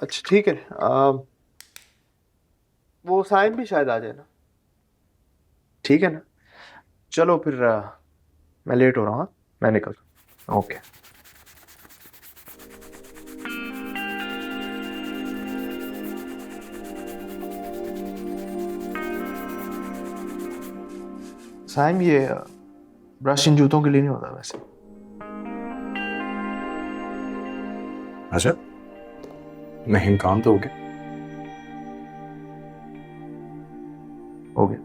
अच्छा ठीक है। वो साइम भी शायद आ जाए ना। ठीक है ना। चलो फिर मैं लेट हो रहा हूँ। हाँ? मैं निकल। ओके। साइम ये ब्रश इन जूतों के लिए नहीं होता वैसे। अच्छा, नहीं काम तो हो गया। हो गया।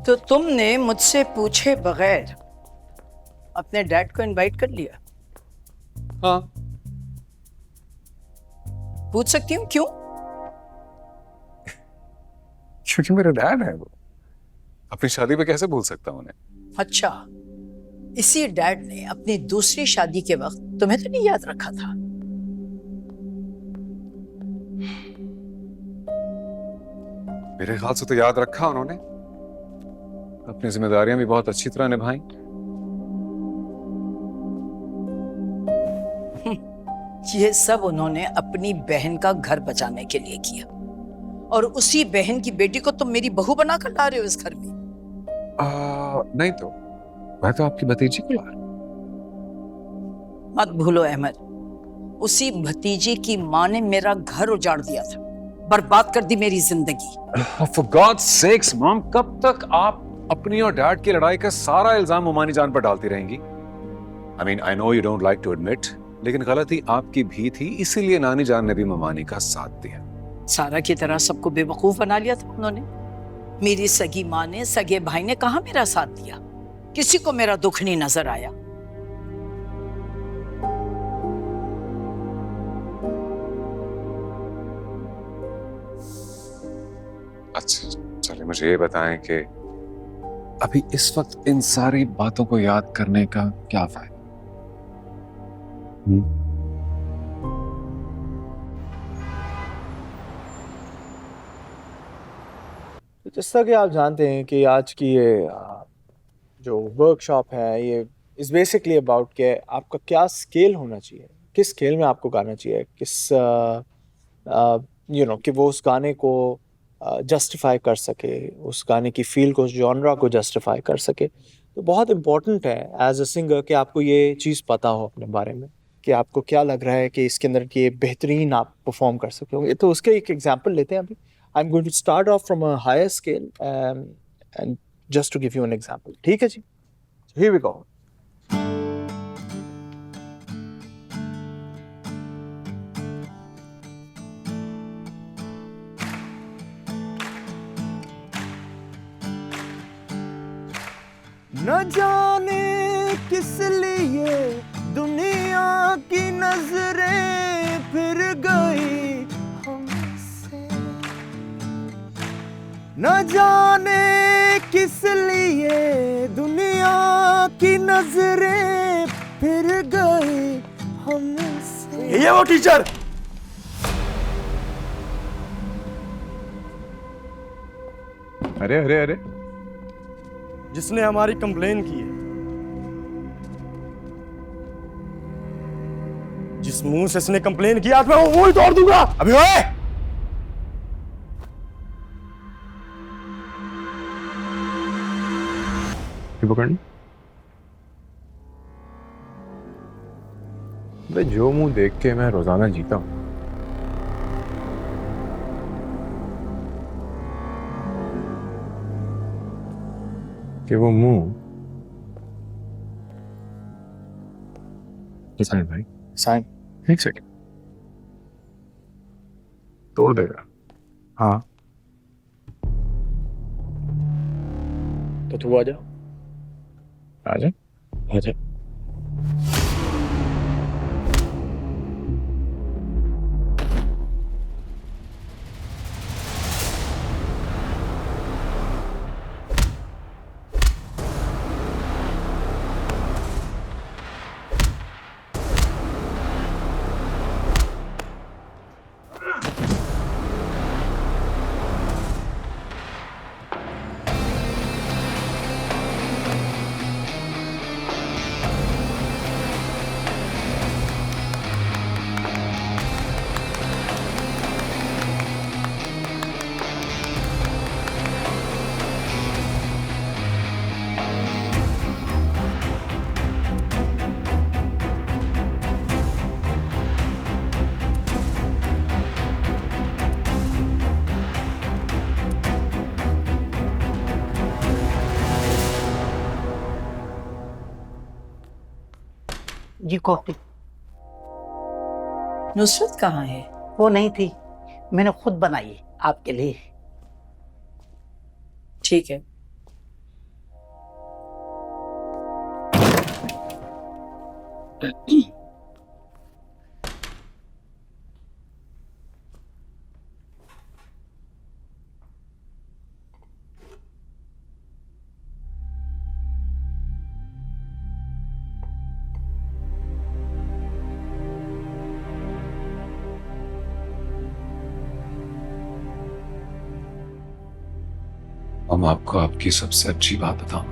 तो तुमने मुझसे पूछे बगैर अपने डैड को इनवाइट कर लिया? हाँ। पूछ सकती हूँ क्यों? क्योंकि मेरा डैड है वो। अपनी शादी पे कैसे भूल सकता हूँ उन्हें। अच्छा, इसी डैड ने अपनी दूसरी शादी के वक्त तुम्हें तो नहीं याद रखा था? मेरे ख्याल से तो याद रखा उन्होंने। अपनी जिम्मेदारियां भी बहुत अच्छी तरह निभाई। ये सब उन्होंने अपनी बहन का घर बचाने के लिए किया, और उसी बहन की बेटी को तुम मेरी बहू बनाकर ला रहे हो इस घर में। नहीं तो मैं तो आपकी भतीजी को ला रहा हूं। मत भूलो अहमद, उसी भतीजे की माँ ने मेरा घर उजाड़ दिया था, बर्बाद कर दी मेरी जिंदगी। For God's sakes, मॉम, कब तक आप अपनी और डैड की लड़ाई का सारा इल्जाम उमानी जान पर डालती रहेंगी? I mean, I know you don't like to admit, लेकिन गलती आपकी भी थी, इसीलिए नानी जान ने भी ममानी का साथ दिया। सारा की तरह सबको बेवकूफ बना लिया था उन्होंने। मेरी सगी माँ ने, सगे भाई ने कहाँ मेरा साथ दिया? किसी को मेरा दुख नहीं नजर आया। अच्छा, चलिए मुझे ये बताएं कि अभी इस वक्त इन सारी बातों को याद करने का क्या फायदा? तो जैसा कि आप जानते हैं कि आज की ये जो वर्कशॉप है ये इज़ बेसिकली अबाउट कि आपका क्या स्केल होना चाहिए, किस स्केल में आपको गाना चाहिए, किस कि वो उस गाने को जस्टिफाई कर सके, उस गाने की फील को, उस जॉनरा को जस्टिफाई कर सके। तो बहुत इम्पोर्टेंट है एज अ सिंगर कि आपको ये चीज़ पता हो अपने बारे में, कि आपको क्या लग रहा है कि इसके अंदर की बेहतरीन आप परफॉर्म कर सकते हो। तो उसके एक एग्जांपल लेते हैं अभी। I am going to start off from a higher scale and just to give you an example. ठीक है जी, हियर वी गो। न जाने किस लिए दुनिया की नजरें फिर गई हमसे, न जाने किस लिए दुनिया की नजरें फिर गई हमसे। ये वो टीचर। अरे अरे अरे, जिसने हमारी कंप्लेन की है, जिस मुंह से इसने कंप्लेन किया मैं वो ही तोड़ दूंगा। अभी ओए! पकड़नी जो मुंह देख के मैं रोजाना जीता हूं, कि वो मुंह भाई साइम, एक सेकंड तोड़ देगा। हाँ तो तू आ जा। आजा। आजा। ये कॉफी। नुसरत कहाँ है? वो नहीं थी, मैंने खुद बनाई है आपके लिए। ठीक है। हम आपको आपकी सबसे अच्छी बात बताऊं।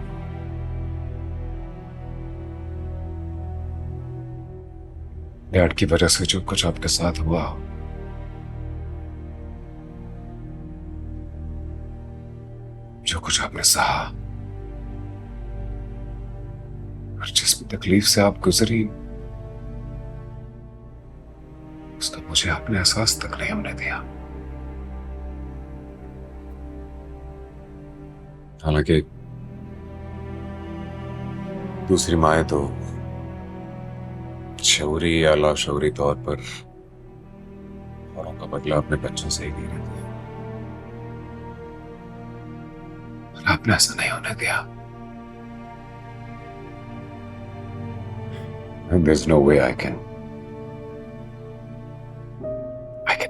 डैड की वजह से जो कुछ आपके साथ हुआ, जो कुछ आपने सहा और जिस भी तकलीफ से आप गुजरी, उसका मुझे आपने एहसास तक नहीं होने दिया। हालांकि दूसरी माएं तो शऊरी या लाशऊरी तौर पर औरों का बदला अपने बच्चों से ही ले लेती है, पर आपने ऐसा नहीं होने दिया। And there's no way I can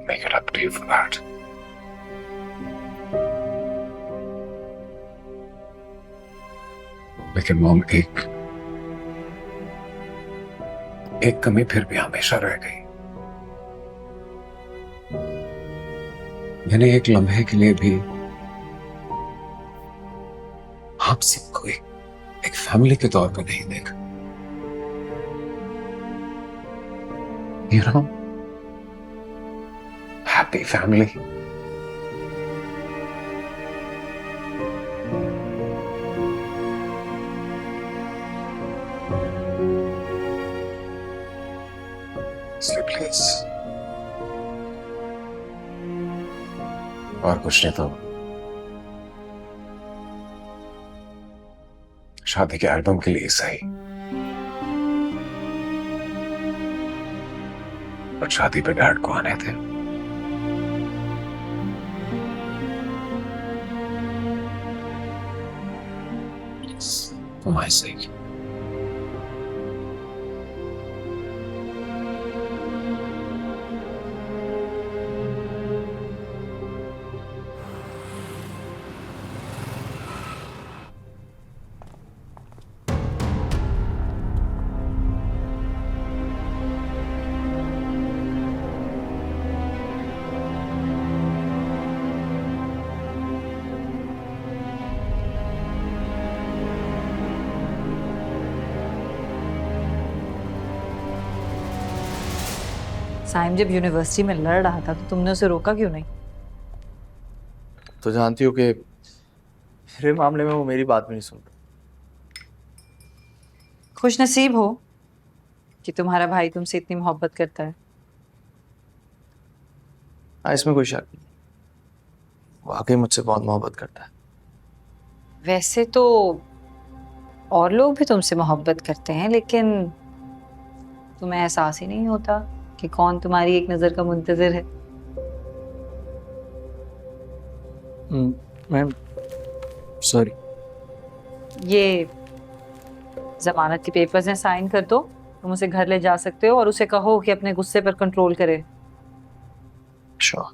make it up to you for that. लेकिन मॉम, एक कमी फिर भी हमेशा रह गई। मैंने एक लम्हे के लिए भी आप सबको एक फैमिली के तौर पर नहीं देखा। You know, happy family. इसलिए प्लीज, और कुछ नहीं तो शादी के एल्बम के लिए सही, और शादी पे डैड को आने थे। For my sake. साइम जब यूनिवर्सिटी में लड़ रहा था तो तुमने उसे रोका क्यों नहीं? तो जानती हो कि मेरे मामले में वो मेरी बात भी नहीं सुन रहा। खुश नसीब हो कि तुम्हारा भाई तुमसे इतनी मोहब्बत करता है। हाँ, इसमें कोई शक नहीं, वाकई मुझसे बहुत मोहब्बत करता है। वैसे तो और लोग भी तुमसे मोहब्बत करते हैं, लेकिन तुम्हें एहसास ही नहीं होता कि कौन तुम्हारी एक नजर का मुंतजिर है। Ma'am sorry. ये जमानत के पेपर्स हैं, साइन कर दो। तुम उसे घर ले जा सकते हो और उसे कहो कि अपने गुस्से पर कंट्रोल करे। श्योर।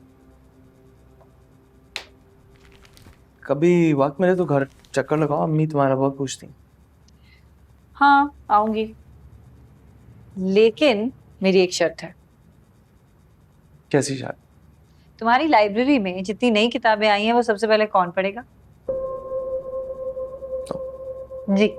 कभी वक्त मिले तो घर चक्कर लगाओ, अम्मी तुम्हारा बहुत पूछती हैं। हाँ आऊंगी, लेकिन मेरी एक शर्त है। कैसी शर्त? तुम्हारी लाइब्रेरी में जितनी नई किताबें आई हैं वो सबसे पहले कौन पढ़ेगा? जी।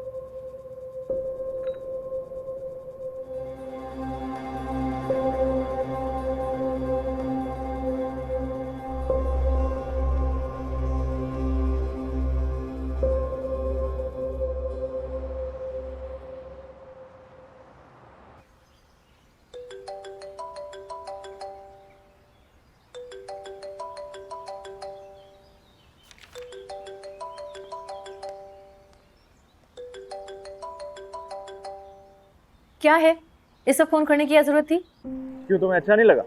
क्या है? इस वक्त फोन करने की क्या जरूरत थी? क्यों, तुम्हें अच्छा नहीं लगा?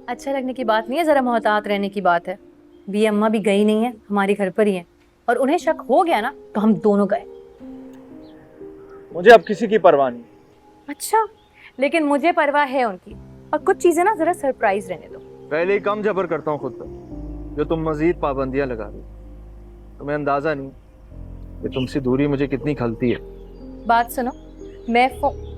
अच्छा लगने की बात नहीं है, जरा मोहतात रहने की बात है। बी अम्मा भी गई नहीं है, हमारे घर पर ही है, और उन्हें शक हो गया ना तो हम दोनों गए। मुझे अब किसी की परवाह नहीं। अच्छा, लेकिन मुझे परवाह है उनकी, और कुछ चीजें ना जरा सरप्राइज रहने दो। पहले ही कम जबर करता हूँ खुद पर, जो तुम मजीद पाबंदियां लगा रही हो। तुम्हें अंदाजा नहीं कि तुमसे दूरी मुझे कितनी खलती है। बात सुनो, मैं फोन